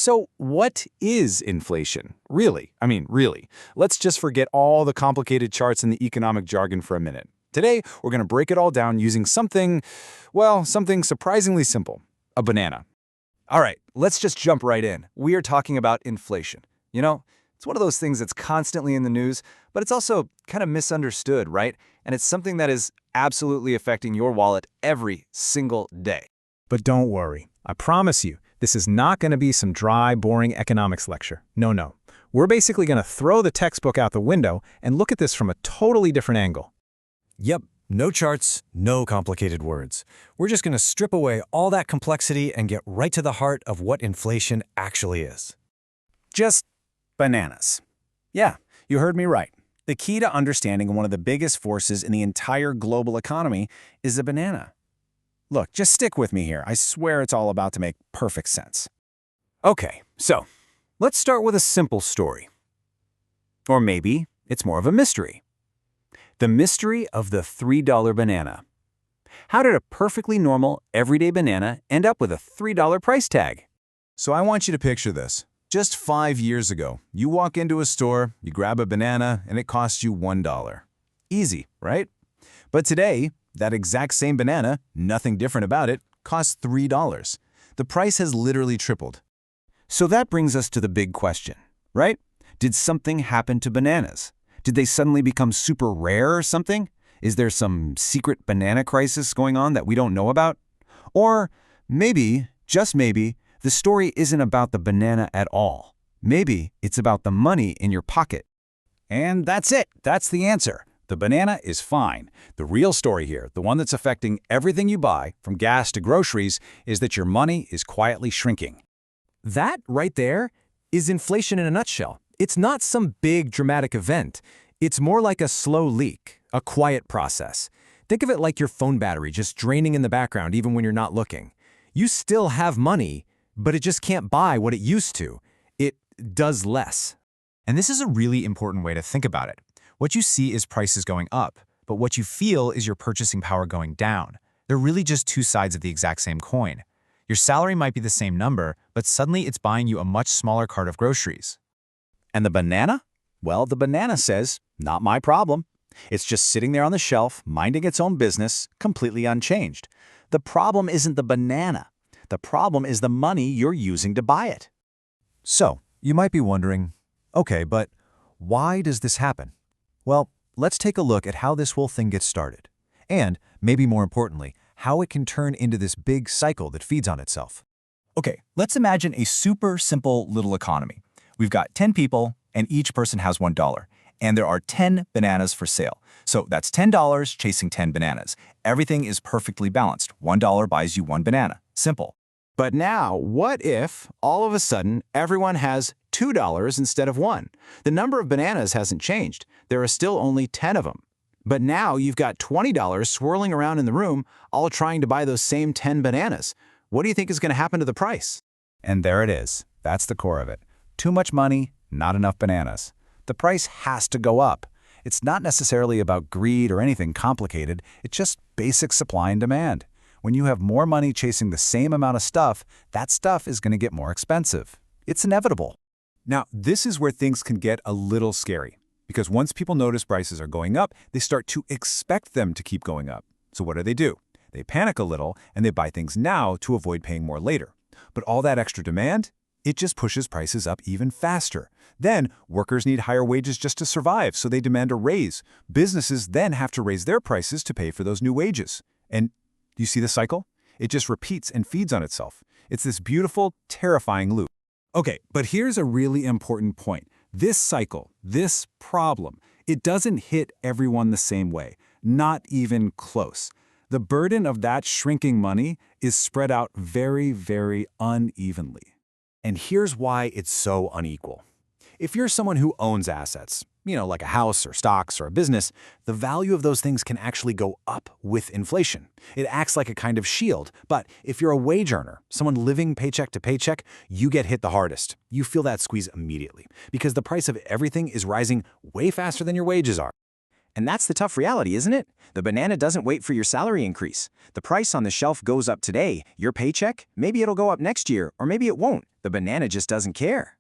So what is inflation? Really? I mean, really. Let's just forget all the complicated charts and the economic jargon for a minute. Today, we're going to break it all down using something, well, something surprisingly simple. A banana. All right, let's just jump right in. We are talking about inflation. It's one of those things that's constantly in the news, but it's also kind of misunderstood, right? And it's something that is absolutely affecting your wallet every single day. But don't worry. I promise you, this is not going to be some dry, boring economics lecture. No, no. We're basically going to throw the textbook out the window and look at this from a totally different angle. Yep, no charts, no complicated words. We're just going to strip away all that complexity and get right to the heart of what inflation actually is. Just bananas. Yeah, you heard me right. The key to understanding one of the biggest forces in the entire global economy is the banana. Look, just stick with me here. I swear it's all about to make perfect sense. Okay, so let's start with a simple story. Or maybe it's more of a mystery. The mystery of the $3 banana. How did a perfectly normal, everyday banana end up with a $3 price tag? So I want you to picture this. Just 5 years ago, you walk into a store, you grab a banana, and it costs you $1. Easy, right? But today, that exact same banana, nothing different about it, costs $3. The price has literally tripled. So that brings us to the big question, right? Did something happen to bananas? Did they suddenly become super rare or something? Is there some secret banana crisis going on that we don't know about? Or maybe, just maybe, the story isn't about the banana at all. Maybe it's about the money in your pocket. And that's it. That's the answer. The banana is fine. The real story here, the one that's affecting everything you buy, from gas to groceries, is that your money is quietly shrinking. That right there is inflation in a nutshell. It's not some big dramatic event. It's more like a slow leak, a quiet process. Think of it like your phone battery just draining in the background even when you're not looking. You still have money, but it just can't buy what it used to. It does less. And this is a really important way to think about it. What you see is prices going up, but what you feel is your purchasing power going down. They're really just two sides of the exact same coin. Your salary might be the same number, but suddenly it's buying you a much smaller cart of groceries. And the banana? Well, the banana says, not my problem. It's just sitting there on the shelf, minding its own business, completely unchanged. The problem isn't the banana. The problem is the money you're using to buy it. So, you might be wondering, okay, but why does this happen? Well, let's take a look at how this whole thing gets started. And, maybe more importantly, how it can turn into this big cycle that feeds on itself. Okay, let's imagine a super simple little economy. We've got 10 people, and each person has $1. And there are 10 bananas for sale. So that's $10 chasing 10 bananas. Everything is perfectly balanced. $1 buys you one banana. Simple. But now, what if, all of a sudden, everyone has $2 instead of $1? The number of bananas hasn't changed. There are still only 10 of them. But now you've got $20 swirling around in the room, all trying to buy those same 10 bananas. What do you think is going to happen to the price? And there it is. That's the core of it. Too much money, not enough bananas. The price has to go up. It's not necessarily about greed or anything complicated. It's just basic supply and demand. When you have more money chasing the same amount of stuff, that stuff is going to get more expensive. It's inevitable. Now, this is where things can get a little scary. Because once people notice prices are going up, they start to expect them to keep going up. So what do? They panic a little and they buy things now to avoid paying more later. But all that extra demand, it just pushes prices up even faster. Then, workers need higher wages just to survive, so they demand a raise. Businesses then have to raise their prices to pay for those new wages. And you see the cycle? It just repeats and feeds on itself. It's this beautiful, terrifying loop. Okay, but here's a really important point. This cycle, this problem, it doesn't hit everyone the same way, not even close. The burden of that shrinking money is spread out very, very unevenly. And here's why it's so unequal. If you're someone who owns assets, like a house or stocks or a business, the value of those things can actually go up with inflation. It acts like a kind of shield. But if you're a wage earner, someone living paycheck to paycheck, you get hit the hardest. You feel that squeeze immediately because the price of everything is rising way faster than your wages are. And that's the tough reality, isn't it? The banana doesn't wait for your salary increase. The price on the shelf goes up today. Your paycheck? Maybe it'll go up next year, or maybe it won't. The banana just doesn't care.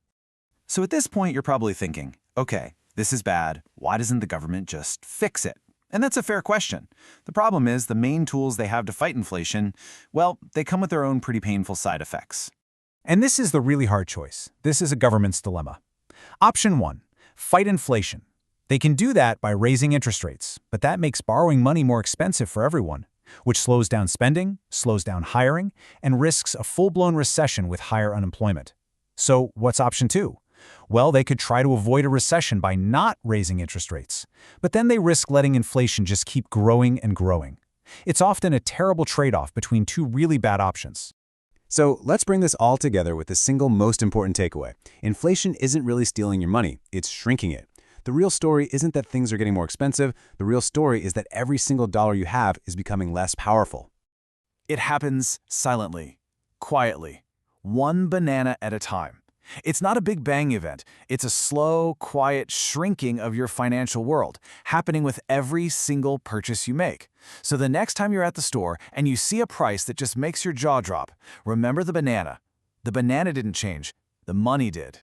So at this point, you're probably thinking, okay, this is bad. Why doesn't the government just fix it? And that's a fair question. The problem is the main tools they have to fight inflation, well, they come with their own pretty painful side effects. And this is the really hard choice. This is a government's dilemma. Option 1, fight inflation. They can do that by raising interest rates, but that makes borrowing money more expensive for everyone, which slows down spending, slows down hiring, and risks a full-blown recession with higher unemployment. So what's option 2? Well, they could try to avoid a recession by not raising interest rates, but then they risk letting inflation just keep growing and growing. It's often a terrible trade-off between two really bad options. So let's bring this all together with the single most important takeaway. Inflation isn't really stealing your money, it's shrinking it. The real story isn't that things are getting more expensive. The real story is that every single dollar you have is becoming less powerful. It happens silently, quietly, one banana at a time. It's not a big bang event. It's a slow, quiet shrinking of your financial world, happening with every single purchase you make. So the next time you're at the store and you see a price that just makes your jaw drop, remember the banana. The banana didn't change. The money did.